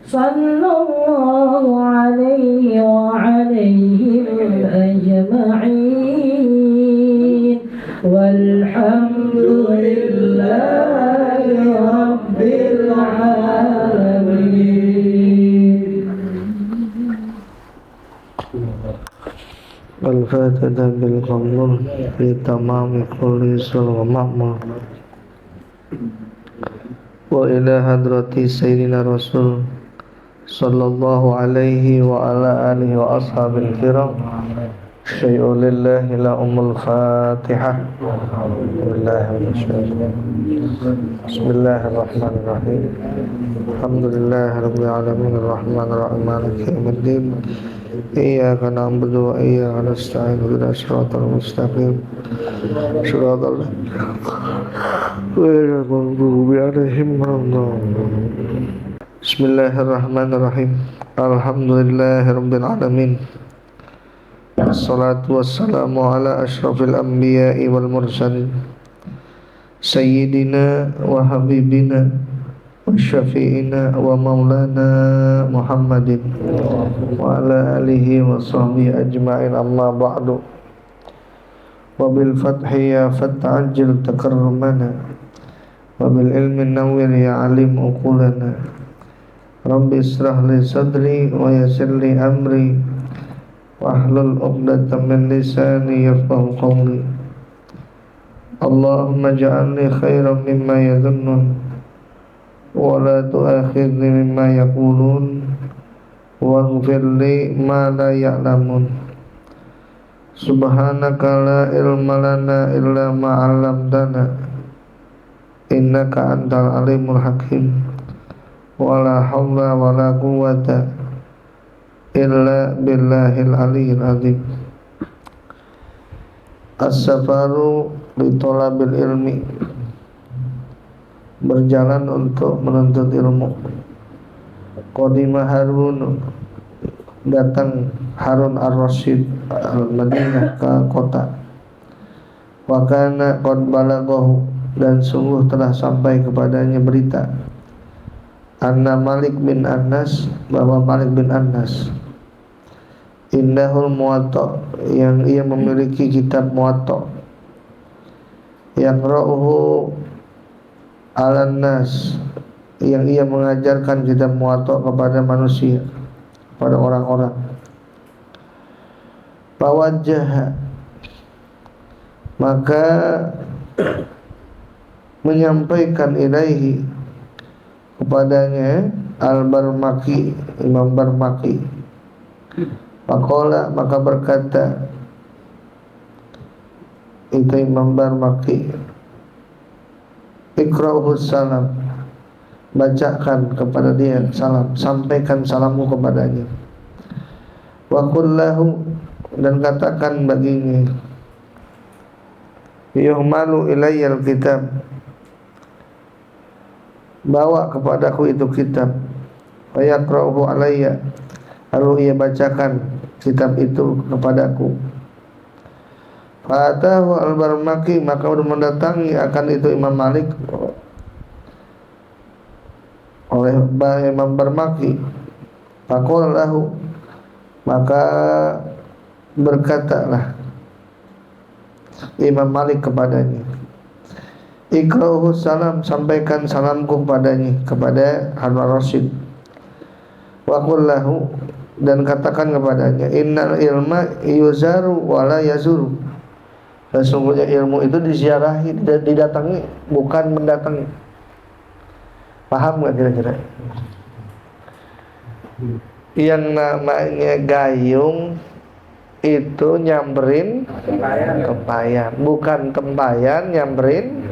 صلى الله عليه وعليهم أجمعين والحمد لله رب العالمين. الفاتحة بالقبول في تمام كل سر ومأمور وإلى حضرة سيدنا رسول صلى الله عليه وعلى آله وأصحابه الكرام شيء لله لهم الفاتحة. بسم الله الرحمن الرحيم الحمد لله رب العالمين الرحمن الرحيم مالك يوم الدين إياك نعبد وإياك نستعين اهدنا الصراط المستقيم صراط الذين غير المغضوب عليهم ولا الضالين. Bismillahirrahmanirrahim. Alhamdulillahirabbil Assalatu wassalamu ala asyrafil anbiya'i wal mursalin Sayyidina wa habibina wa syafi'ina wa maulana Muhammadin wa ala alihi wa sahbihi ajma'in, amma ba'du. Wa bil fathi ya fat'ajil takarrumana wa bil ilmi nawwir ya alim uqulana. Rabbi israh li sadri wa yassir li amri wahlul 'uqdatam min lisani yafqahu qawli. Allahumma ja'alni khairan mimma yadhunnun wa la tu'akhidni mimma yaqulun waghfir li ma la ya'lamun. Subhanaka la ilma lana illa ma 'allamtana innaka antal alimul hakim. Wala hawla wala quwwata illa billahil aliyyil azim. As-safaru li thalabil ilmi, berjalan untuk menuntut ilmu. Qadima Harun, datang Harun ar-Rasyid al-Madinah ke kota. Wa kana qad balaghahu, dan sungguh telah sampai kepadanya berita Anna Malik bin Anas, bahwa Malik bin Anas Indahul Muwatta, yang ia memiliki kitab Muwatta, yang ra'uhu alan nas, yang ia mengajarkan kitab Muwatta kepada manusia, pada orang-orang. Fawajjaha, maka menyampaikan ilaihi, kepadanya Al-Barmaki, Imam Barmaki. Faqala, maka berkata itu Imam Barmaki, ikra'uhu salam, bacakan kepada dia salam, sampaikan salammu kepadanya. Wa qul lahu, dan katakan baginya, yuhmalu ilayyal kitab, bawa kepadaku itu kitab. Wa yaqra'uhu alayya, lalu ia bacakan kitab itu kepadaku. Fa'atahu al-Barmaki, maka mendatangi akan itu Imam Malik oleh Imam Barmaki. Faqala lahu, maka berkatalah Imam Malik kepadanya, ikra'uhu salam, sampaikan salamku kepadanya, kepada Harun ar-Rasyid. Wa qul lahu, dan katakan kepadanya, innal ilma yuzaru wa la yazuru, sesungguhnya ilmu itu diziarahi, didatangi, bukan mendatangi. Paham gak kira-kira? Yang namanya gayung itu nyamperin kempayan, bukan kempayan nyamperin.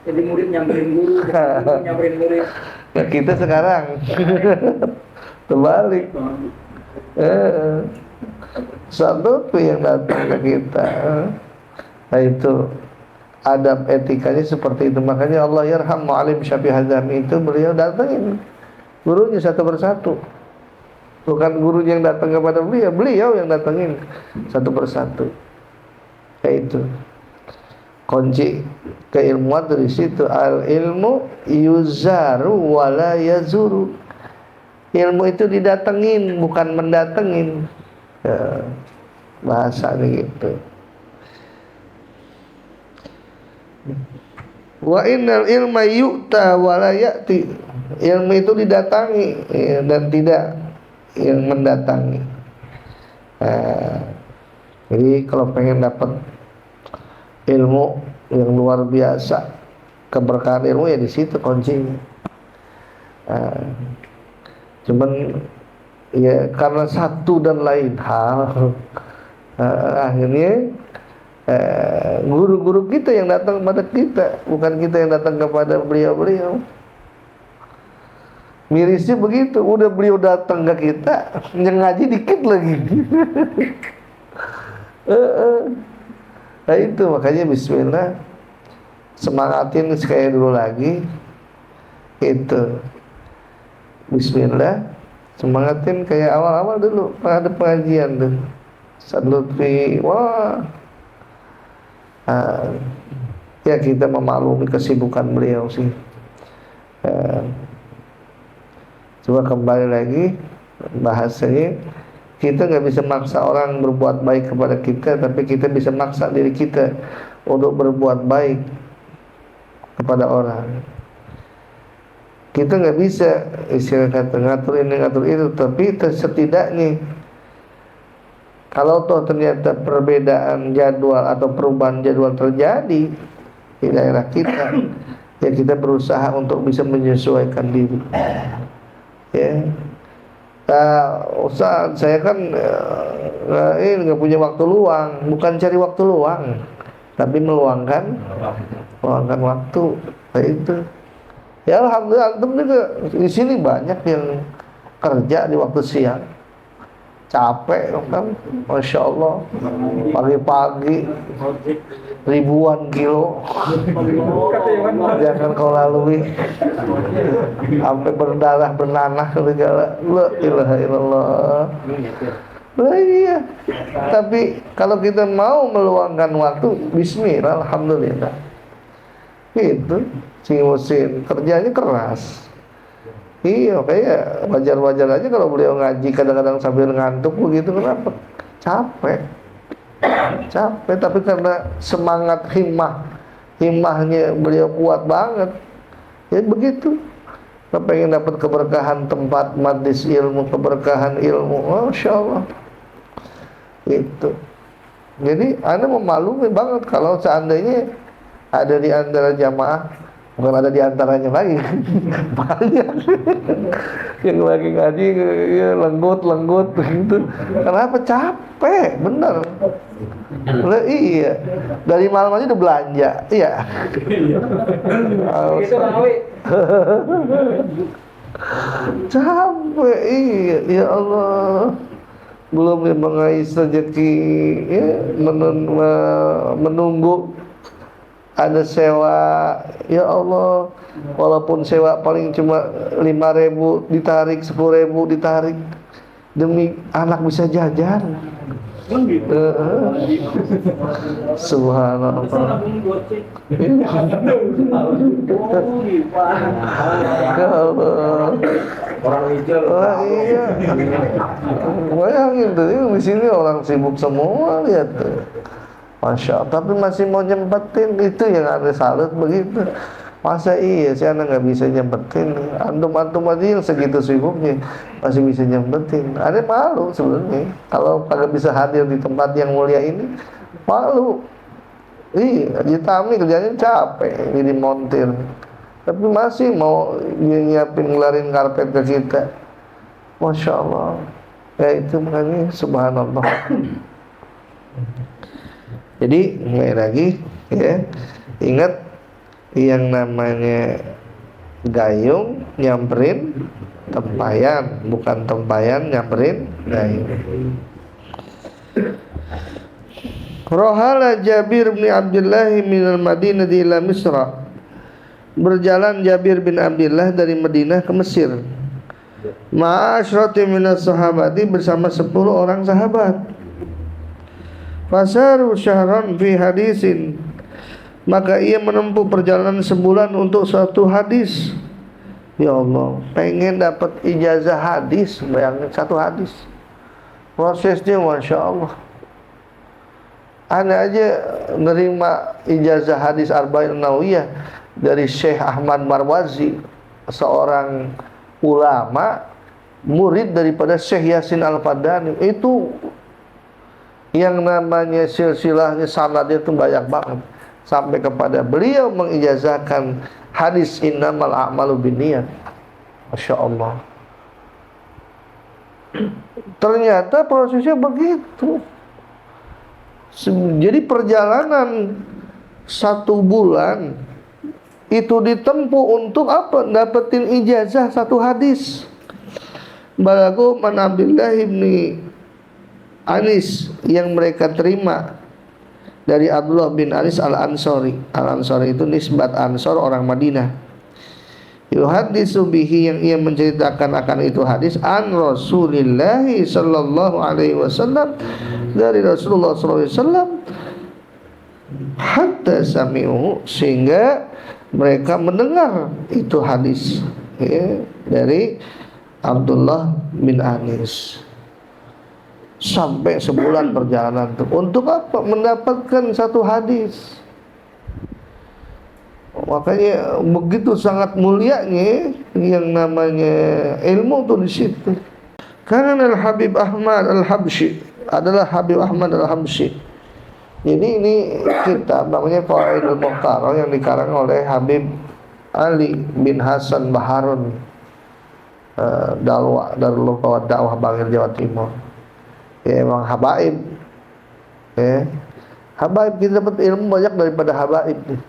Jadi murid nyamperin guru, guru nyamperin murid. Nah kita sekarang terbalik. Satu tuh yang datang ke kita. Nah itu adab etikanya seperti itu. Makanya Allah yarham mu'alim Syafi'i Hazami, itu beliau datangin gurunya satu persatu. Bukan guru yang datang kepada beliau, beliau yang datangin satu persatu. Kayak itu. Kunci keilmuan dari situ, al ilmu yuzaru wala yazuru. Ilmu itu didatengin, bukan mendatengin. Ya, bahasanya gitu. Wa innal ilma yu'ta wa la ya'ti. Ilmu itu didatangi, ya, dan tidak yang mendatangi. Jadi kalau pengen dapat ilmu yang luar biasa, keberkahan ilmu ya di situ kuncinya. Cuman ya karena satu dan lain hal, akhirnya guru-guru kita yang datang kepada kita, bukan kita yang datang kepada beliau-beliau. Mirisnya begitu, udah beliau datang ke kita, yang ngaji dikit lagi. Nah itu makanya bismillah, semangatin sekali dulu lagi. Itu bismillah, semangatin kayak awal-awal dulu pada pengajian tuh. Sadlutfi, wah, ya kita memaklumi kesibukan beliau sih. Coba kembali lagi bahasanya, kita nggak bisa maksa orang berbuat baik kepada kita, tapi kita bisa maksa diri kita untuk berbuat baik kepada orang. Kita nggak bisa istilah kata ngatur ini ngatur itu, tapi setidaknya kalau toh ternyata perbedaan jadwal atau perubahan jadwal terjadi di daerah kita, ya kita berusaha untuk bisa menyesuaikan diri. Ya, Ustaz, saya kan ini nggak punya waktu luang, bukan cari waktu luang, tapi meluangkan waktu. Nah, itu. Ya alhamdulillah, antum juga di sini banyak yang kerja di waktu siang, capek kan, masya Allah, pagi-pagi ribuan kilo jangan kau lalui sampai berdarah bernanah segala. La ilaha illallah. Nah, iya. Tapi kalau kita mau meluangkan waktu, bismillah, alhamdulillah. Itu si musim kerjanya keras. Iya, kayak wajar-wajar aja kalau beliau ngaji kadang-kadang sambil ngantuk begitu. Kenapa? Capek, tapi karena semangat himmahnya beliau kuat banget. Ya begitu. Kita pengen dapat keberkahan tempat majlis ilmu, keberkahan ilmu, masya Allah. Itu. Jadi anda memaklumi banget kalau seandainya ada di antara jamaah, bukan ada di antaranya lagi, banyak yang lagi ngaji ya, lenggut gitu. Kenapa? Capek, bener. Nah, iya, dari malam aja udah belanja, iya. Capek, iya, ya Allah. Belum mengais rezeki, ya, menunggu ada sewa, ya Allah, walaupun sewa paling cuma 5.000 ditarik, 10.000 ditarik demi anak bisa jajan. Subhanallah. Ya Allah. Orang hijau. Iya. Bayangin tuh, di sini orang sibuk semua, lihat tuh. Masya Allah, tapi masih mau nyempetin, itu yang ada salut begitu. Masa iya sih anda nggak bisa nyempetin? Antum aja yang segitu sibuknya masih bisa nyempetin. Ada malu sebenarnya kalau kagak bisa hadir di tempat yang mulia ini, malu. Iya, Jitami kerjanya capek, jadi montir, tapi masih mau nyiapin ngelarin karpet ke kita. Masya Allah. Ya itu makanya subhanallah. Jadi mulai lagi ya, ingat yang namanya gayung nyamperin tempayan, bukan tempayan nyamperin gayung. Rohala Jabir bin Abdullah minal Madinah ila Misra. Berjalan Jabir bin Abdullah dari Madinah ke Mesir. Ma'asyrati minas sahabati, bersama 10 orang sahabat. Fasaru syahran fi hadisin, maka ia menempuh perjalanan sebulan untuk satu hadis. Ya Allah, pengen dapat ijazah hadis, bayangin satu hadis. Prosesnya Masya Allah. Ana aja nerima ijazah hadis Arba'in Nawawiyah dari Syekh Ahmad Marwazi, seorang ulama, murid daripada Syekh Yasin Al-Fadani. Itu yang namanya silsilahnya, sanadnya itu banyak banget. Sampai kepada beliau mengijazahkan hadis innamal a'malu binniyat. Masya Allah. Ternyata prosesnya begitu. Jadi perjalanan 1 bulan itu ditempuh untuk apa? Dapetin ijazah 1 hadis. Balagu manabillah ibni Anis yang mereka terima dari Abdullah bin Anis Al-Ansari. Al-Ansari itu nisbat Ansor, orang Madinah. Yuhaddisu bihi, yang ia menceritakan akan itu hadis, an Rasulillah sallallahu alaihi wasallam, dari Rasulullah sallallahu alaihi wasallam, hatta sami'u, sehingga mereka mendengar itu hadis ya, dari Abdullah bin Anis. Sampai sebulan perjalanan itu untuk apa? Mendapatkan 1 hadis. Makanya begitu sangat mulianya yang namanya ilmu tuh di situ. Karena Al-Habib Ahmad Al-Habsyi adalah Habib Ahmad Al-Habsyi. Jadi ini kitab namanya Fawaidul Mukhtarah yang dikarang oleh Habib Ali bin Hasan Baharun, Darul Dakwah Bangil, Jawa Timur. Ya, emang habaib. Ya. Habaib, kita dapat ilmu banyak daripada habaib nih.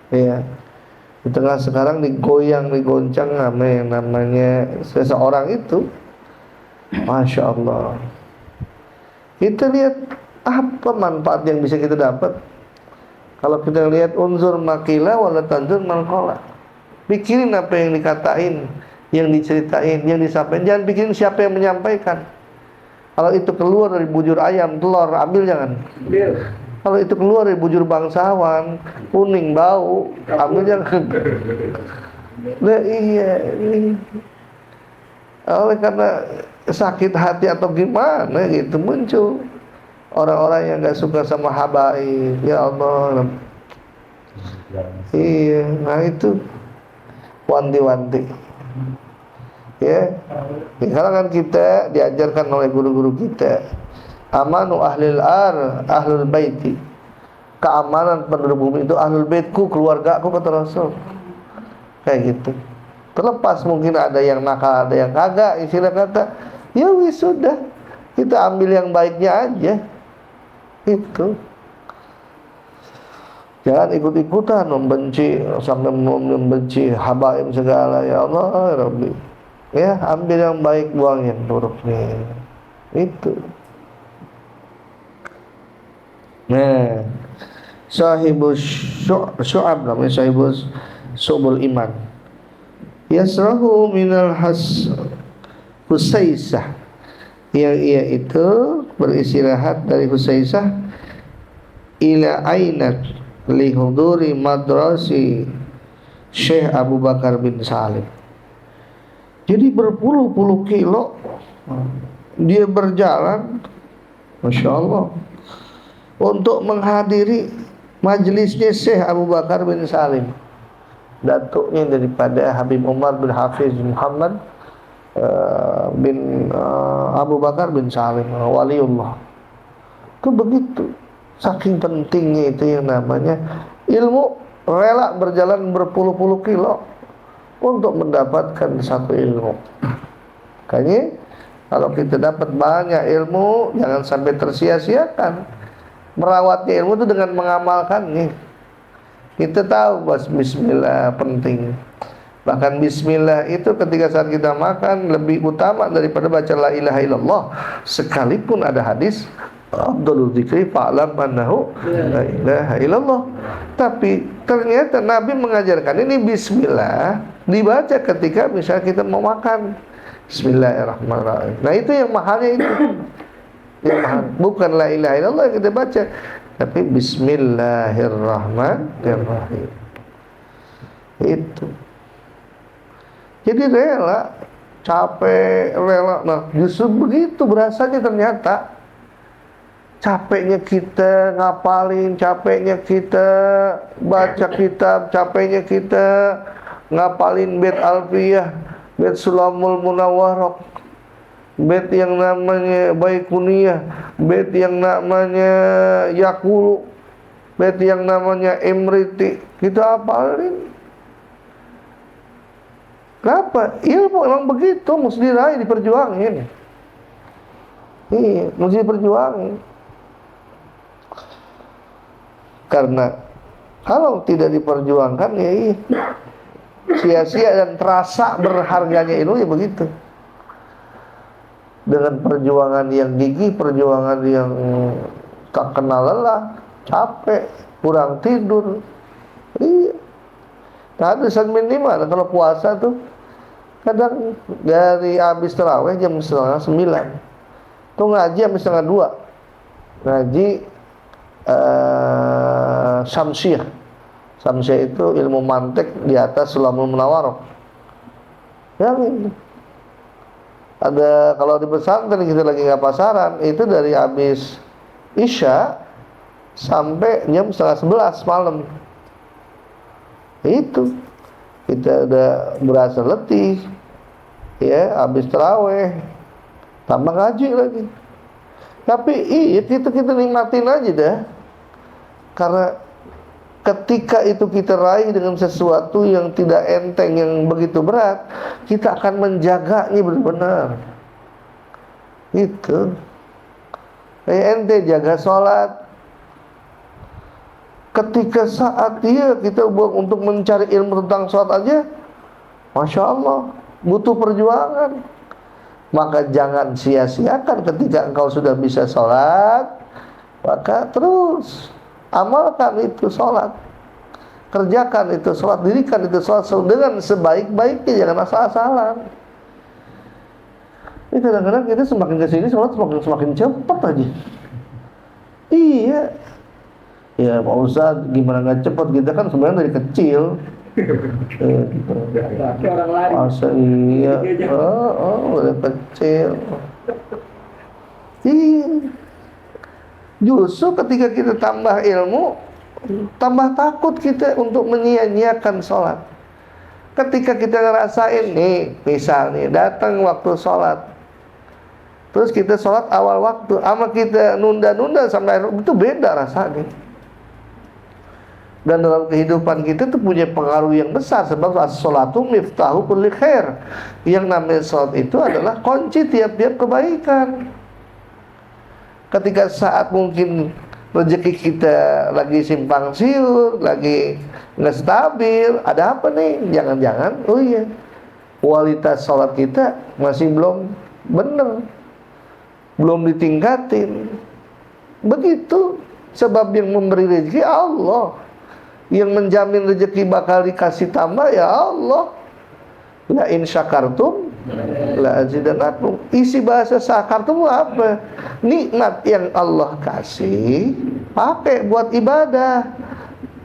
Ya. Di tengah sekarang digoyang, digoncang yang namanya seseorang itu. Masya Allah. Kita lihat apa manfaat yang bisa kita dapat. Kalau kita lihat unzur makila wala tanzur manqala. Pikirin apa yang dikatain, yang diceritain, yang disampaikan. Jangan pikirin siapa yang menyampaikan. Kalau itu keluar dari bujur ayam, telur, ambil jangan. Kalau itu keluar dari bujur bangsawan, kuning, bau, ambil jangan. Nah, iya. Oleh karena sakit hati atau gimana gitu muncul orang-orang yang gak suka sama habaib. Ya Allah. Iya, nah itu wanti-wanti. Ya, di kalangan kita diajarkan oleh guru-guru kita, amanu ahlil ahlul baiti, keamanan penduduk bumi itu ahlul baitku, keluargaku, kata Rasul. Kayak gitu. Terlepas mungkin ada yang nakal, ada yang kagak, istilah kata, ya wis sudah, kita ambil yang baiknya aja. Itu. Jangan ikut-ikutan membenci sampai membenci habaib segala. Ya Allah, ya Rabbi. Ya, ambil yang baik, buang yang buruknya. Itu. Nah, sahibus syu'ab namanya, sahibus subul iman. Yasrahu minal Husaisah, yang ia itu beristirahat dari Husaisah ila Ainat lihuduri madrasi Syekh Abu Bakar bin Salim. Jadi berpuluh-puluh kilo dia berjalan, Masya Allah, untuk menghadiri majelisnya Syekh Abu Bakar bin Salim, datuknya daripada Habib Umar bin Hafiz Muhammad bin Abu Bakar bin Salim, waliullah. Itu begitu, saking pentingnya itu yang namanya ilmu, rela berjalan berpuluh-puluh kilo untuk mendapatkan satu ilmu. Makanya kalau kita dapat banyak ilmu, jangan sampai tersia-siakan. Merawatnya ilmu itu dengan mengamalkannya. Kita tahu bahwa bismillah penting. Bahkan bismillah itu ketika saat kita makan lebih utama daripada baca la ilaha illallah. Sekalipun ada hadis afdhalul dzikri fa'lam annahu la ilaha illallah. Tapi ternyata Nabi mengajarkan ini bismillah dibaca ketika misalnya kita mau makan. Bismillahirrahmanirrahim. Nah itu yang mahalnya itu. Yang mahal. Bukan la ilaha illallah yang kita baca, tapi bismillahirrahmanirrahim. Itu. Jadi rela, capek, rela. Nah, justru begitu berasanya ternyata. Capeknya kita ngapalin, capeknya kita baca kitab, capeknya kita ngapalin bait alfiyah, bait sulamul munawwarah, bait yang namanya baikuniyah, bait yang namanya yakulu, bait yang namanya imriti, kita hafalin. Kenapa? Ilmu emang begitu, mesti diraih, diperjuangin. Iya, mesti diperjuangin. Karena kalau tidak diperjuangkan ya iya, sia-sia dan terasa berharganya ilmu ya begitu. Dengan perjuangan yang gigih, perjuangan yang tak kenal lelah, capek, kurang tidur. Iya. Nah, ada minimal kalau puasa tuh kadang dari habis tarawih jam 8:30 tuh ngaji sampai 1:30. Ngaji Syamsiah. Syamsiah itu ilmu mantik di atas Sulamul Munawwarah. Yang ini. Ada kalau di pesantren kita lagi nggak pasaran, itu dari habis Isya sampai jam 10:30 malam. Itu kita udah berasa letih, ya habis tarawih, tambah ngaji lagi. Tapi iya kita nikmatin aja dah. Karena ketika itu kita raih dengan sesuatu yang tidak enteng, yang begitu berat, kita akan menjaganya benar-benar. Itu. Kayak ente jaga sholat. Ketika saat kita untuk mencari ilmu tentang sholat aja, Masya Allah, butuh perjuangan. Maka jangan sia-siakan ketika engkau sudah bisa sholat, maka terus amalkan itu sholat, kerjakan itu sholat, dirikan itu sholat dengan sebaik-baiknya, jangan asal-asalan. Ini kadang-kadang kita semakin kesini sholat semakin cepat aja. Iya. Ya Pak Ustadz, gimana nggak cepat, kita kan sebenarnya dari kecil. Gitu. Orang lari. Masa iya. Dari kecil. Iya. Justru ketika kita tambah ilmu, tambah takut kita untuk menyia-nyiakan sholat. Ketika kita ngerasain nih, misalnya datang waktu sholat, terus kita sholat awal waktu, sama kita nunda-nunda sampai akhir, itu beda rasanya. Dan dalam kehidupan kita itu punya pengaruh yang besar, sebab as-sholatu miftahu kulli khair. Yang namanya sholat itu adalah kunci tiap-tiap kebaikan. Ketika saat mungkin rezeki kita lagi simpang siur, lagi nggak stabil, ada apa nih? Jangan-jangan, oh iya, kualitas sholat kita masih belum benar, belum ditingkatin. Begitu, sebab yang memberi rezeki Allah, yang menjamin rezeki bakal dikasih tambah ya Allah. La in syakartum la azidannakum. Isi bahasa syakartum apa? Nikmat yang Allah kasih pakai buat ibadah.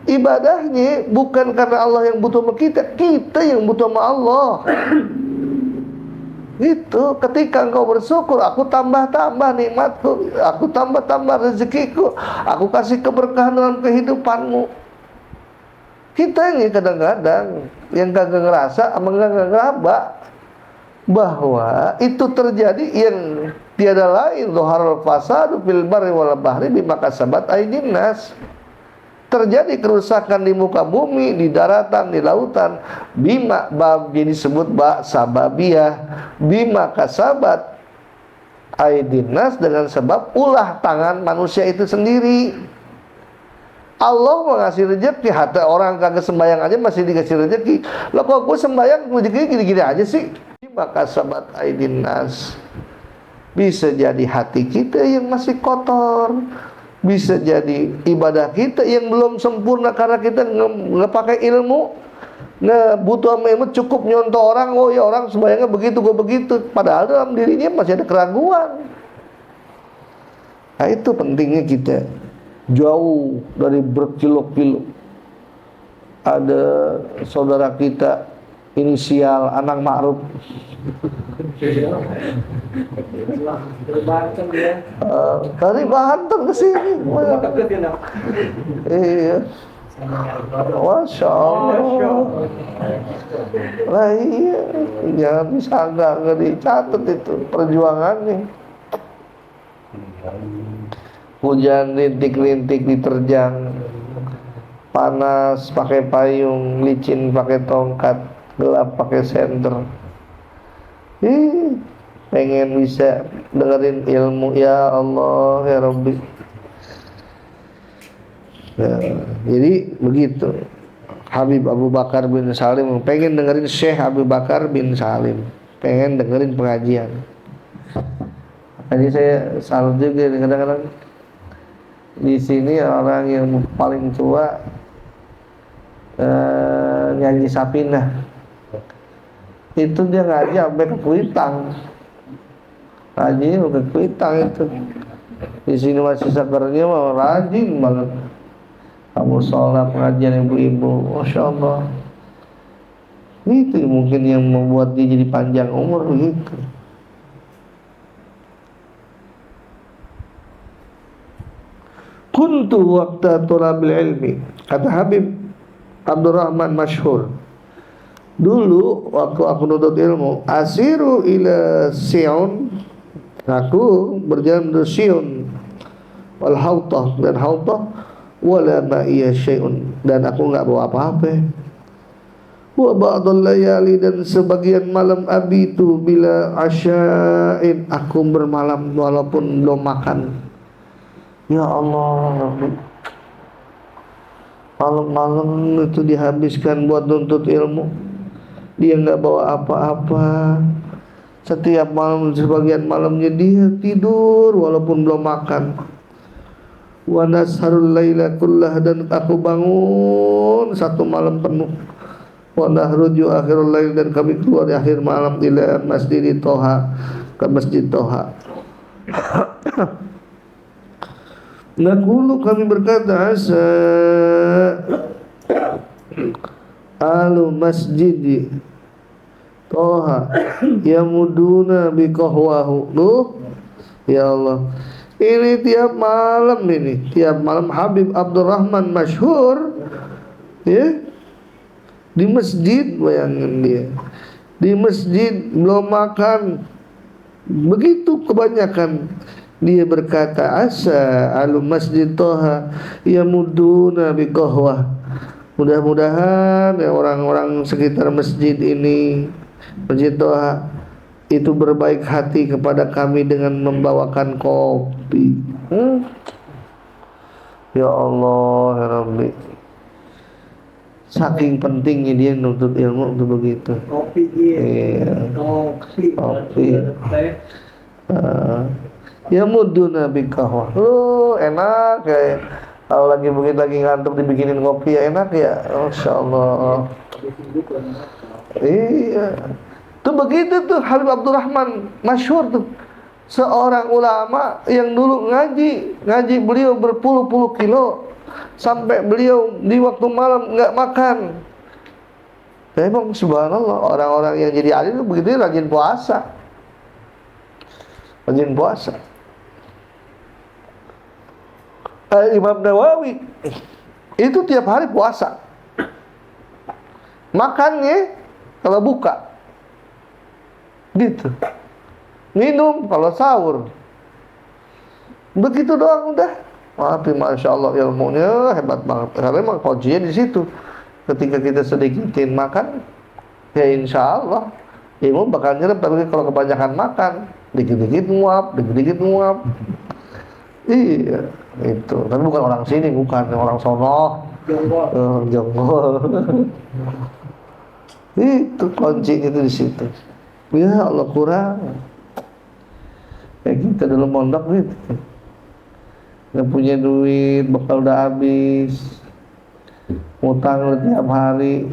Ibadahnya bukan karena Allah yang butuh sama kita, kita yang butuh sama Allah. Gitu. Ketika engkau bersyukur, aku tambah-tambah nikmatku, aku tambah-tambah rezekiku, aku kasih keberkahan dalam kehidupanmu. Kita ini kadang-kadang yang kagak ngerasa, emang kagak ngeraba bahwa itu terjadi yang tiada lain, dhaharal fasadu fil barri wal bahri bima kasabat aydin nas. Terjadi kerusakan di muka bumi, di daratan, di lautan, bima bab jadi disebut ba sababiyah, bima kasabat aydin nas, dengan sebab ulah tangan manusia itu sendiri. Allah mengasih rezeki, hatta orang kagak sembahyang aja masih dikasih rezeki. Lah kok gue sembahyang rezeki gini-gini aja sih? Maka sahabat aidin nas, bisa jadi hati kita yang masih kotor, bisa jadi ibadah kita yang belum sempurna karena kita nggak pakai ilmu, nggak butuh ilmu, cukup nyontoh orang. Oh ya, orang sembahyangnya begitu, gue begitu, padahal dalam dirinya masih ada keraguan. Nah itu pentingnya kita jauh dari berkilo-kilo. Ada saudara kita inisial anak ma'ruf. Banten dia. Dari Banten ke sini. Deket ya, Nak? Iya. Masya Allah. Lah iya, jangan bisa nggak dicatat itu perjuangannya. Hujan rintik-rintik diterjang, panas pakai payung, licin pakai tongkat, gelap pakai senter. Pengen bisa dengerin ilmu, ya Allah ya Rabbi. Ya, jadi begitu. Habib Abu Bakar bin Salim pengen dengerin Syekh Abu Bakar bin Salim, pengen dengerin pengajian. Jadi saya salut juga kadang-kadang di sini orang yang paling tua nyanyi Sapinah itu dia ngaji sampai ke Kuitang, ngaji ke Kuitang itu. Di sini masih sekernya mah rajin banget. Kamu sholat pengajian ibu-ibu, Masya Allah. Itu mungkin yang membuat dia jadi panjang umur begitu. Kuntu waqta tulabil ilmi, kata Habib Abdurrahman Masyhur, dulu waktu aku nuntut ilmu, asiru ila Sion, aku berjalan ke Sion wal Hautah dan Hautah, wala ma'iya syai'un, dan aku enggak bawa apa-apa. Wa ba'dal layali, dan sebagian malam abitu bila asya'in, aku bermalam walaupun belum makan. Ya Allah, malam-malam itu dihabiskan buat nuntut ilmu. Dia enggak bawa apa-apa. Setiap malam, sebagian malamnya dia tidur walaupun belum makan. Wa nasharul laila kullah, dan aku bangun satu malam penuh. Wa nahruju akhirul lail, dan kami keluar di akhir malam ila masjid Toha, ke masjid Toha. Naqulu, kami berkata, asa alu masjid Toha yamuduna biqahwahu. Ya Allah, ini tiap malam Habib Abdurrahman Masyhur ya di masjid, bayangin dia di masjid belum makan begitu kebanyakan. Dia berkata, asa alu masjid Toha yamuduna biqahwah, mudah-mudahan ya orang-orang sekitar masjid ini, masjid Toha, itu berbaik hati kepada kami dengan membawakan kopi. Ya Allah ya Rabbi, saking pentingnya dia nuntut ilmu untuk begitu. Kopi dia. Iya. Kopi. Ya muduna bikahwah. Enak kayak kalau lagi begitu, lagi ngantuk dibikinin kopi ya enak ya. Masya Allah. Iya. Tuh begitu tuh Habib Abdurrahman Masyhur tuh, seorang ulama yang dulu ngaji beliau berpuluh-puluh kilo, sampai beliau di waktu malam nggak makan. Memang subhanallah, orang-orang yang jadi alim itu begitu, rajin puasa. Imam Nawawi itu tiap hari puasa, makannya kalau buka gitu, minum kalau sahur, begitu doang udah. Tapi masya Allah ilmunya hebat banget, karena memang kuncinya di situ. Ketika kita sedikitin makan, ya insya Allah ilmu bakal nyerap. Tapi kalau kebanyakan makan, dikit-dikit nguap. Iya, itu. Tapi bukan orang sini, bukan orang sono. Jonggol. Itu kuncinya itu di situ. Ya Allah, kurang. Kayak kita dulu mondok gitu, nggak punya duit, bekal udah habis, ngutang tiap hari,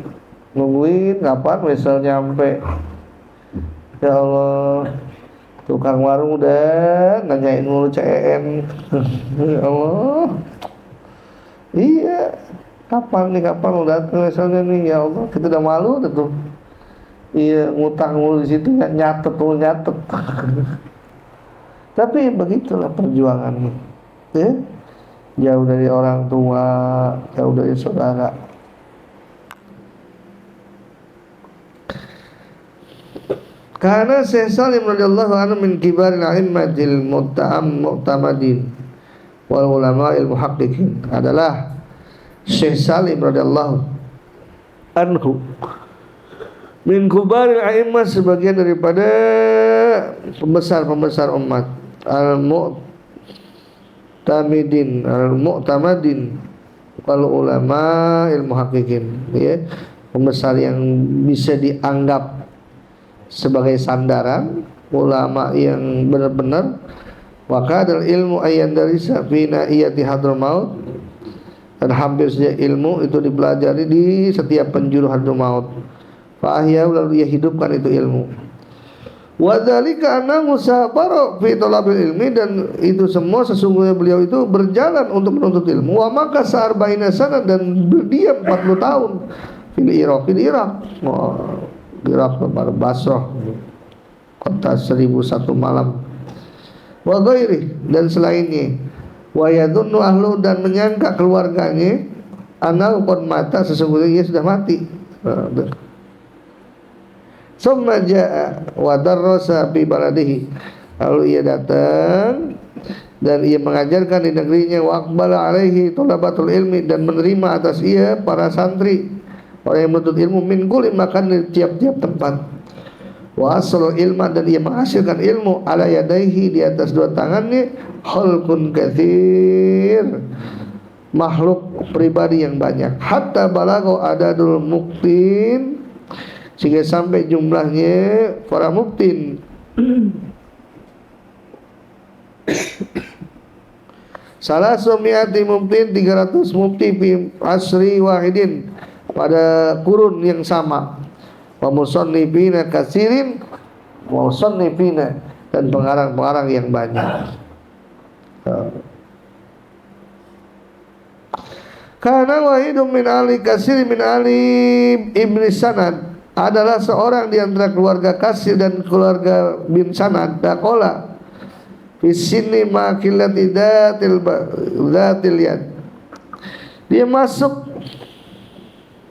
nungguin kapan wesel nyampe. Ya Allah, tukang warung udah nanyain mulu CEN. Ya Allah, iya, kapan datang weselnya nih. Ya Allah, kita udah malu tuh. Iya, ngutang mulu di situ, nyatet mulu nyatet. Tapi begitulah perjuangannya. Ya, jauh dari orang tua, jauh dari saudara. Karena Syekh Salim radhiyallahu anhu min kibaril a'immatil mu'tamadin wal ulama'il muhaqqiqin, adalah Syekh Salim radhiyallahu anhu min kubaril a'immah, sebagian daripada pembesar-pembesar umat, al-mu'tamadin wal ulama'il muhaqqiqin, ya, pembesar yang bisa dianggap sebagai sandaran, ulama yang benar-benar. Wa kadal ilmu ayyan darisa fi naiyati hadrul maut, dan hampir saja ilmu itu dipelajari di setiap penjuru hadrul maut. Fa ahya, lalu ia hidupkan itu ilmu. Wa dzalika annahu sabara fi talabil ilmi, dan itu semua sesungguhnya beliau itu berjalan untuk menuntut ilmu. Wa maka sa'arba'ina sana, dan berdiam 40 tahun fil Iraq, di Irak. Irak kepada Basrah, kota 1001 malam. Wa ghairi, dan selainnya. Wa yadhunnu ahlu, dan menyangka keluarganya, anau qad mata, sesungguhnya ia sudah mati. Summa jaa wa darrasa fi baladihi, lalu ia datang dan ia mengajarkan di negerinya. Wa aqbala alaihi talabatul ilmi, dan menerima atas ia para santri, orang yang menuntut ilmu, min kulli makan, di tiap-tiap tempat. Wa asal ilma, dan ia menghasilkan ilmu, ala yadaihi, di atas dua tangannya, khalqun katsir, makhluk pribadi yang banyak. Hatta balagha adadul muktin, sehingga sampai jumlahnya para muktin salah sumiati muktin, 300 mufti fi asri wahidin, pada kurun yang sama. Wa musannifina katsirin, wa musannifina, dan pengarang-pengarang yang banyak. Karena wahidun min ali kasir min ali ibni Sanad, adalah seorang di antara keluarga Kasir dan keluarga bin Sanad. Dakola fi sinni ma qillati dzatil yad, dia masuk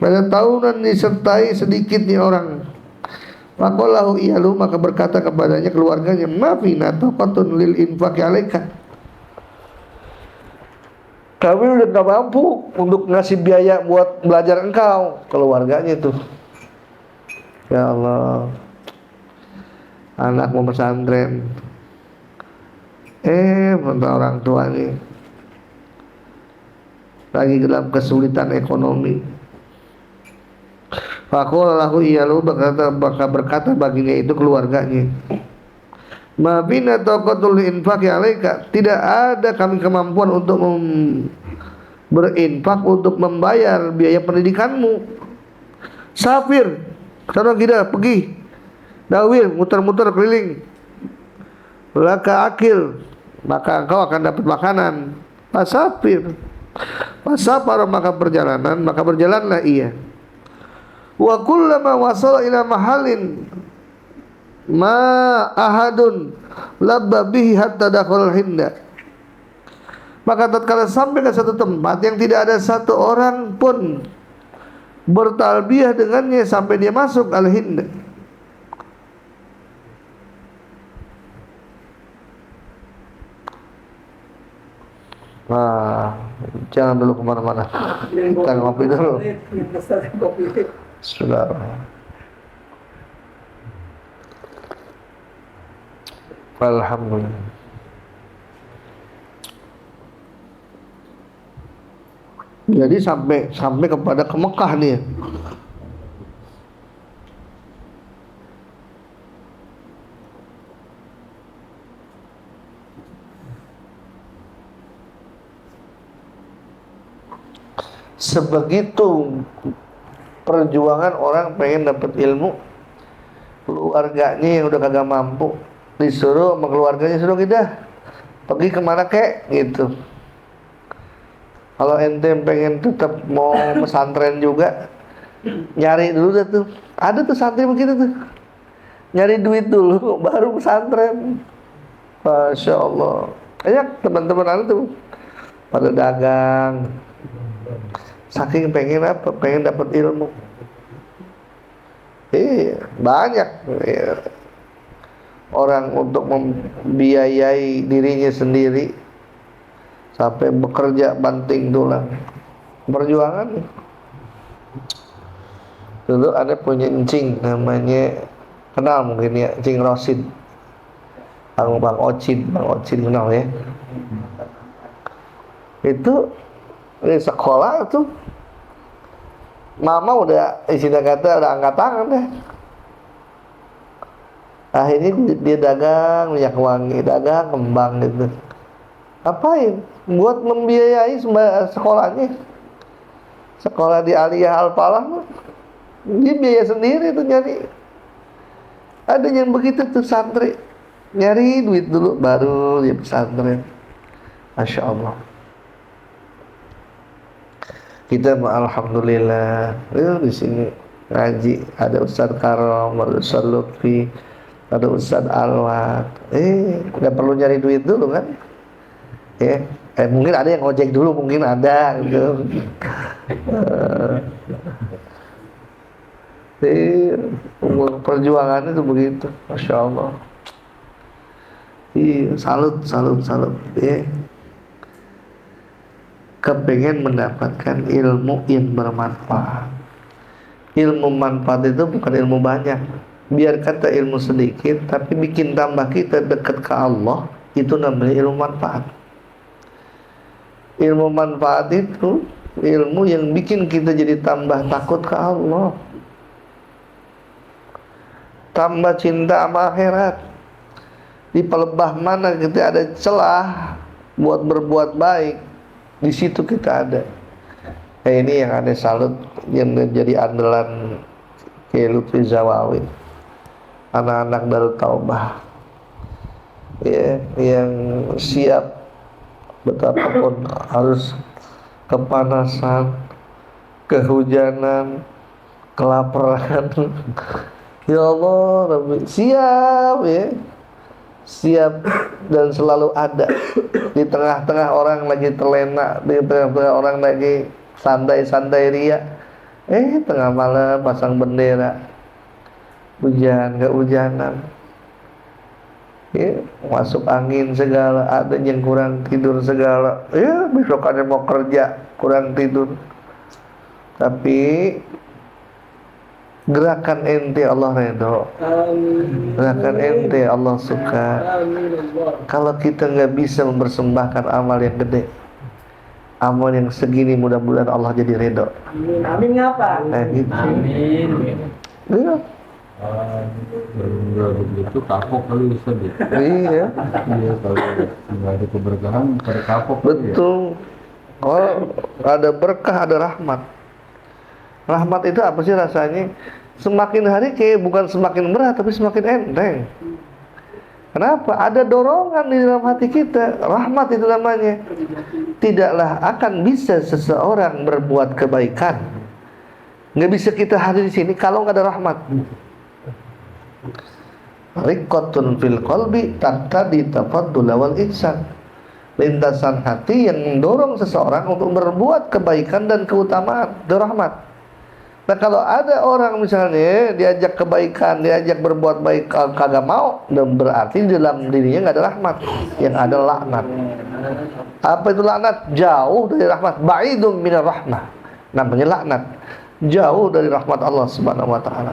pada tahunan disertai sedikitnya orang. Faqalahu iyalu, maka berkata kepadanya keluarganya, ma fina taqatun lil infaqi alaika, kami udah gak mampu untuk ngasih biaya buat belajar engkau. Keluarganya tuh, ya Allah, anak mau pesantren, tentang orang tuanya lagi dalam kesulitan ekonomi. Faqala lahu iyalu, berkata baginya itu keluarganya, ma bina taqatul infaqi alaika, tidak ada kami kemampuan untuk berinfak untuk membayar biaya pendidikanmu. Safir, sana kita pergi dawil, muter-muter keliling. Laka akil, maka engkau akan dapat makanan. Pasafir, pasafar, maka perjalanan, maka berjalanlah ia. Wa kullama wasala ila mahalin ma ahadun labba bihi hatta dakhala hinda, maka tatkala sampai ke satu tempat yang tidak ada satu orang pun bertalbiyah dengannya sampai dia masuk al-hind. Nah, jangan dulu kemana-mana, kita ngopi dulu. Bismillahirrahmanirrahim. Alhamdulillah. Jadi sampai kepada ke Mekah nih. Sebegitu perjuangan orang pengen dapat ilmu, keluarganya yang udah kagak mampu disuruh sama keluarganya, suruh kita pergi kemana kek gitu. Kalau ente pengen tetap mau pesantren juga, Nyari dulu dah tuh. Ada tuh santri begitu tuh. Nyari duit dulu baru pesantren. Masya Allah. Banyak teman-teman anda tuh pada dagang. Saking pengen apa? Pengen dapat ilmu. Banyak orang untuk membiayai dirinya sendiri sampai bekerja banting tulang. Perjuangan. Dulu ada punya encing namanya, kenal mungkin ya, Encing Rosid. Bang Ocin kenal ya. Itu di sekolah tuh mama udah istilah kata udah angkat tangan deh. Akhirnya dia dagang minyak wangi, dagang kembang gitu. Apain? Buat membiayai sekolahnya. Sekolah di Aliyah Al-Falah, dia biaya sendiri tuh nyari. Ada yang begitu tuh santri, nyari duit dulu baru dia pesantren. Masya Allah. Kita alhamdulillah di sini ngaji ada Ustaz Karom, ada Ustaz Lutfi, ada Ustaz Alwat. Nggak perlu nyari duit dulu kan? Mungkin ada yang ngojek dulu, mungkin ada gitu. Perjuangan itu begitu, Masya Allah. Salut. Kepengen mendapatkan ilmu yang bermanfaat. Ilmu manfaat itu bukan ilmu banyak. Biar kata ilmu sedikit, tapi bikin tambah kita dekat ke Allah, itu namanya ilmu manfaat. Ilmu manfaat itu ilmu yang bikin kita jadi tambah takut ke Allah, tambah cinta sama akhirat. Di pelebah mana kita ada celah buat berbuat baik, di situ kita ada. Ini yang aneh salut, yang jadi andalan kayak Lutfi Zawawi, anak-anak Darut Taubah, yang siap betapapun harus kepanasan, kehujanan, kelaparan. Ya Allah, Rabbi, siap dan selalu ada di tengah-tengah orang lagi terlena, di tengah-tengah orang lagi santai-santai ria. Tengah malam pasang bendera, hujan kehujanan, masuk angin segala, ada yang kurang tidur segala. Besokannya mau kerja kurang tidur, tapi gerakan ente Allah redho. Gerakan ente Allah suka. Kalau kita nggak bisa mempersembahkan amal yang gede, amal yang segini, mudah-mudahan Allah jadi redho. Amin ngapa? Gitu. Amin. Iya. Begitu kapok kali Ustaz ya. Iya. Iya, kalau nggak ada keberkahan pada kapok. Betul. Kalau ada berkah ada rahmat. Rahmat itu apa sih rasanya? Semakin hari kayak bukan semakin berat, tapi semakin enteng. Kenapa? Ada dorongan di dalam hati kita. Rahmat itu namanya. Tidaklah akan bisa seseorang berbuat kebaikan, nggak bisa kita hadir di sini kalau nggak ada rahmat. Riqatun fil qalbi taqtadi tafaddul wal ihsan. Lintasan hati yang mendorong seseorang untuk berbuat kebaikan dan keutamaan, itu rahmat. Nah, kalau ada orang misalnya diajak kebaikan, diajak berbuat baik kagak mau, dan berarti dalam dirinya nggak ada rahmat, yang ada laknat. Apa itu laknat? Jauh dari rahmat, ba'idun minar rahmah. Namanya laknat, jauh dari rahmat Allah Subhanahu wa taala.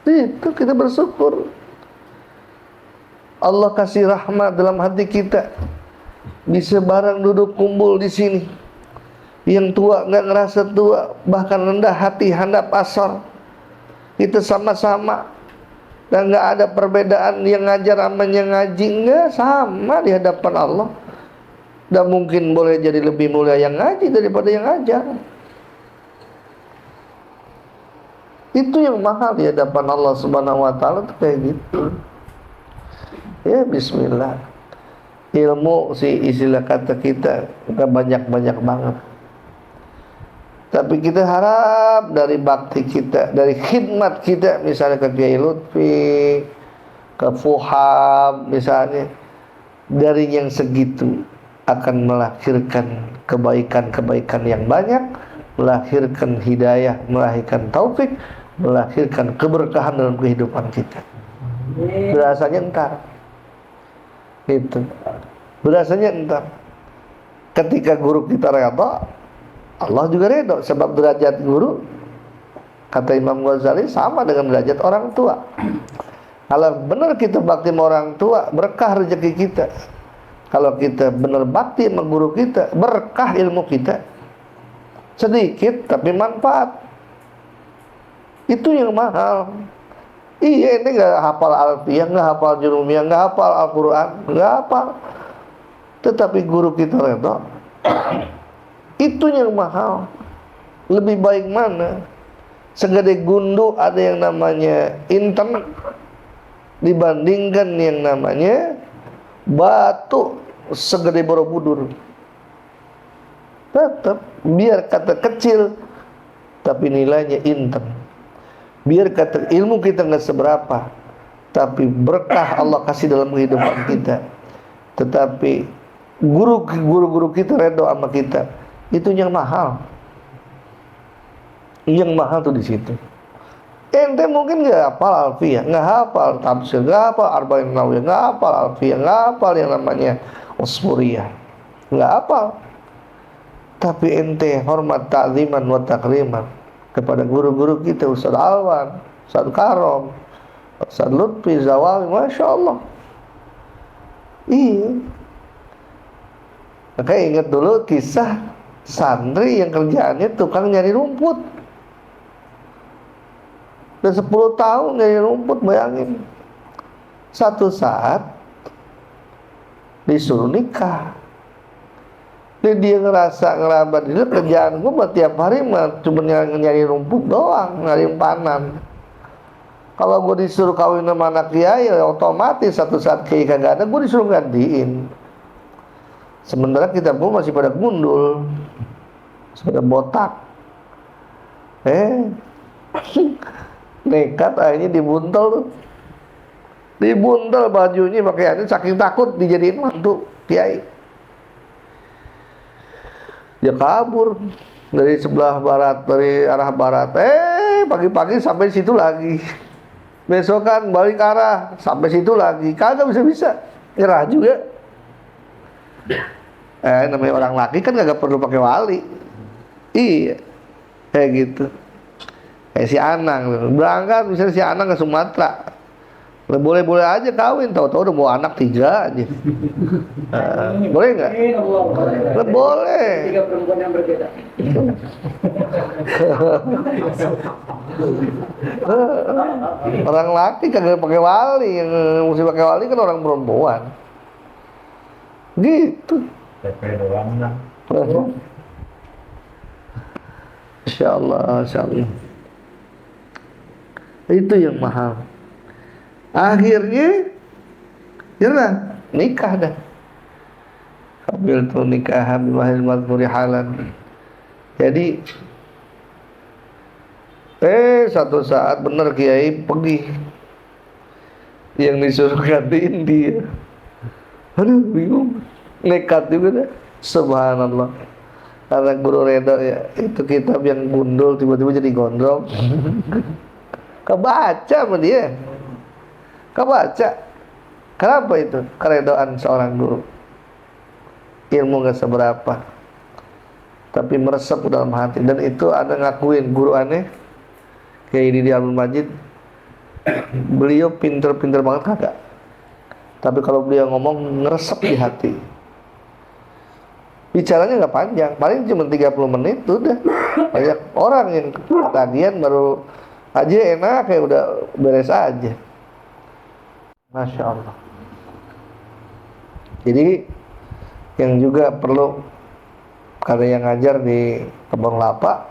Itu kita bersyukur Allah kasih rahmat dalam hati kita, bisa bareng duduk kumpul di sini. Yang tua nggak ngerasa tua, bahkan rendah hati handap asar, kita sama-sama dan nggak ada perbedaan. Yang ngajar sama yang ngaji nggak sama di hadapan Allah. Dan mungkin boleh jadi lebih mulia yang ngaji daripada yang ngajar. Itu yang mahal di hadapan Allah Subhanahu wa taala, kayak gitu. Ya bismillah. Ilmu sih istilah kata kita nggak banyak-banyak banget. Tapi kita harap dari bakti kita, dari khidmat kita, misalnya ke Kiai Lutfi, ke Fuhab misalnya, dari yang segitu akan melahirkan kebaikan-kebaikan yang banyak, melahirkan hidayah, melahirkan taufik, melahirkan keberkahan dalam kehidupan kita. Berasanya entar itu, berasanya entar ketika guru kita redha, Allah juga redha, sebab derajat guru kata Imam Ghazali sama dengan derajat orang tua. Kalau benar kita bakti sama orang tua, berkah rezeki kita. Kalau kita benar bakti sama guru kita, berkah ilmu kita. Sedikit tapi manfaat. Itu yang mahal. Iya, ini gak hafal Alfiyah, gak hafal Jurumiyah, gak hafal Al-Quran, gak hafal. Tetapi guru kita redha, itu yang mahal. Lebih baik mana? Segede gundu ada yang namanya inten dibandingkan yang namanya batu segede Borobudur. Tetap biar kata kecil tapi nilainya inten. Biar kata ilmu kita nggak seberapa, tapi berkah Allah kasih dalam kehidupan kita. Tetapi guru-guru kita redha sama kita, itu yang mahal. Yang mahal tuh di situ. Ente mungkin nggak hafal Alfiyah, nggak hafal tafsir, nggak hafal Arba'in Nawawiyah, nggak hafal Alfiyah, nggak hafal yang namanya Usfuriyah, nggak hafal. Tapi ente hormat, ta'ziman wa takriman kepada guru-guru kita, Ustaz Alwan, Ustaz Karom, Ustaz Lutfi, Zawawi, Masya Allah. Iya. Makanya ingat dulu kisah santri yang kerjaannya tukang nyari rumput. Udah 10 tahun nyari rumput, bayangin. Satu saat disuruh nikah. Dan dia ngerasa ngerabat, dia kerjaan gue mah tiap hari mah cuma nyari rumput doang, nyari panan. Kalau gue disuruh kawin sama anak kiai, ya otomatis satu saat kiai kagak ada, gue disuruh gantiin. Sementara kita pun masih pada gundul, masih pada botak. Nekat akhirnya dibuntel tuh. Dibuntel bajunya, pakaiannya, saking takut dijadiin mantu kiai. Dia kabur dari sebelah barat, dari arah barat. Pagi-pagi sampai situ lagi. Besokan balik arah, sampai situ lagi. Kagak bisa-bisa, nyerah juga. Namanya orang laki kan kagak perlu pakai wali. Iya, kayak gitu. Kayak si Anang berangkat, misalnya si Anang ke Sumatera, boleh-boleh aja kawin, tahu-tahu udah mau anak 3 aja. Boleh nggak? Boleh. 3 perempuan yang berbeda. Orang laki kagak pakai wali, yang mesti pakai wali kan orang perempuan. Gitu. TP doang lah. Insyaallah, insyaallah. Itu yang mahal. Akhirnya nyerah, nikah dah. Kabil tu nikah bimahil madhuri halan. Jadi satu saat benar kiai pergi, yang disuruh gantiin dia. Aduh bingung, nekat juga dah. Subhanallah. Karena guru redha ya, itu kitab yang gundul tiba-tiba jadi gondrong. Kebaca sama dia. Kebaca. Kenapa itu? Keredaan seorang guru. Ilmu gak seberapa, tapi meresap dalam hati. Dan itu ada ngakuin guru aneh kayak di Abdul Majid. Beliau pinter-pinter banget kagak, tapi kalau beliau ngomong ngeresep di hati. Bicaranya gak panjang, paling cuma 30 menit udah. Banyak orang yang ketagihan baru aja enak, kayak udah beres aja. Masya Allah. Jadi yang juga perlu, karena yang ngajar di Kebun Lapa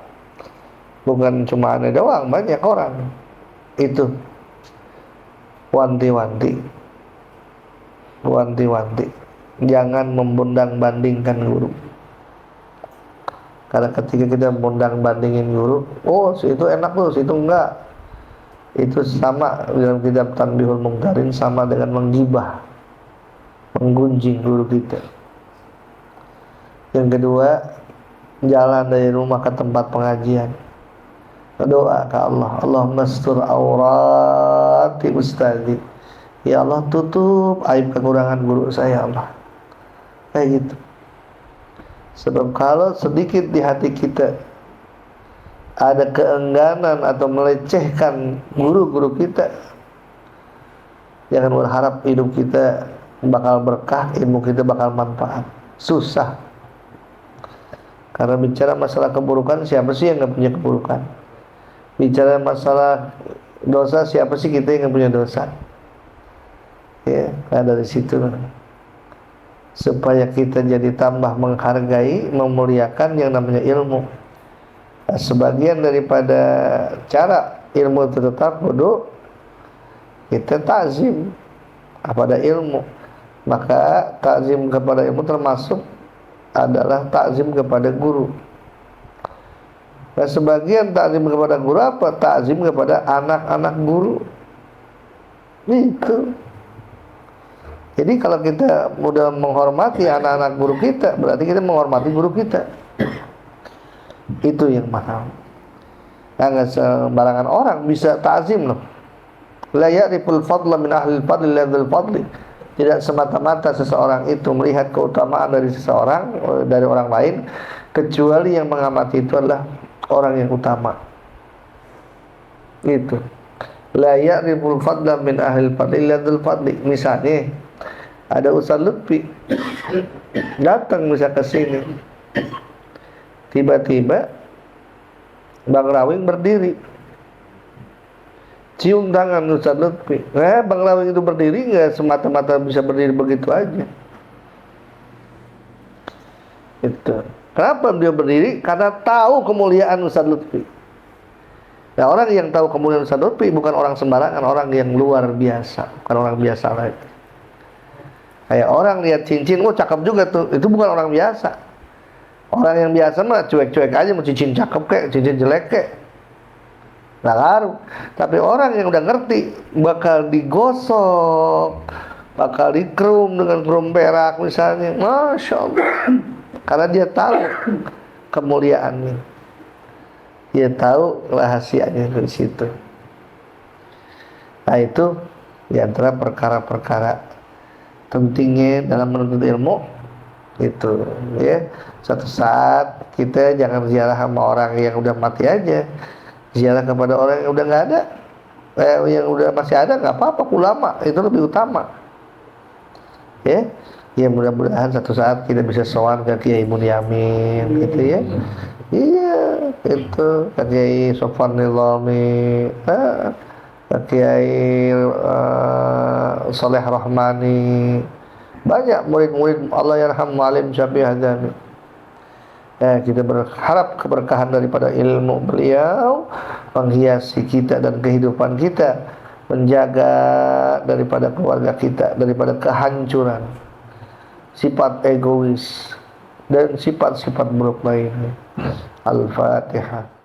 bukan cuma aneh doang, banyak orang. Itu wanti-wanti, jangan membanding-bandingkan guru. Karena ketika kita mundang bandingin guru, oh si itu enak tuh, si itu enggak. Itu sama dalam kitab Tanbihul Mungkarin, sama dengan menggibah, menggunjing guru kita. Yang kedua, jalan dari rumah ke tempat pengajian, berdoa ke Allah, Allahumma astur aurati ustadi, ya Allah tutup aib kekurangan guru saya Allah. Kayak gitu. Sebab kalau sedikit di hati kita ada keengganan atau melecehkan guru-guru kita, jangan berharap hidup kita bakal berkah, ilmu kita bakal manfaat. Susah. Karena bicara masalah keburukan, siapa sih yang gak punya keburukan? Bicara masalah dosa, siapa sih kita yang gak punya dosa? Ya, nah dari situ supaya kita jadi tambah menghargai, memuliakan yang namanya ilmu. Nah, sebagian daripada cara ilmu itu tetap duduk, kita takzim kepada ilmu. Maka takzim kepada ilmu termasuk adalah takzim kepada guru. Nah, sebagian takzim kepada guru apa? Takzim kepada anak-anak guru. Itu. Jadi kalau kita mudah menghormati anak-anak guru kita, berarti kita menghormati guru kita. Itu yang mahal. Nah, nggak sembarangan orang bisa ta'zim loh. La ya'riful fadla min ahlil fadli ladzul fadli. Tidak semata-mata seseorang itu melihat keutamaan dari seseorang, dari orang lain, kecuali yang mengamati itu adalah orang yang utama. Itu. La ya'riful fadla min ahlil fadli ladzul fadli. Misalnya ada Ustaz Lutfi datang bisa ke sini, tiba-tiba Bang Rawing berdiri, cium tangan Ustaz Lutfi. Bang Rawing itu berdiri nggak semata-mata bisa berdiri begitu aja. Itu. Kenapa dia berdiri? Karena tahu kemuliaan Ustaz Lutfi. Nah, orang yang tahu kemuliaan Ustaz Lutfi bukan orang sembarangan, orang yang luar biasa, bukan orang biasa lagi. Kayak orang lihat cincin, oh cakep juga tuh, itu bukan orang biasa. Orang yang biasa mah cuek-cuek aja, mau cincin cakep kek, cincin jelek kek, nggak ngaruh. Tapi orang yang udah ngerti bakal digosok, bakal dikrum dengan krum perak misalnya, masya Allah, karena dia tahu kemuliaannya, dia tahu rahasianya di situ. Nah itu diantara perkara-perkara pentingnya dalam menuntut ilmu itu, ya. Suatu saat kita jangan ziarah sama orang yang udah mati aja, ziarah kepada orang yang udah nggak ada, yang udah masih ada nggak apa-apa, ulama itu lebih utama, ya. Ya mudah-mudahan suatu saat kita bisa sowan ke Kiai Munyamin, gitu ya. Iya, itu ke Kiai Sofwan Nizami, Kiai Soleh Rahmani, banyak murid-murid Allah yarham Mu'alim Syafi'i Hadami. Kita berharap keberkahan daripada ilmu beliau menghiasi kita dan kehidupan kita, menjaga daripada keluarga kita daripada kehancuran, sifat egois dan sifat-sifat buruk lainnya. Al-Fatihah.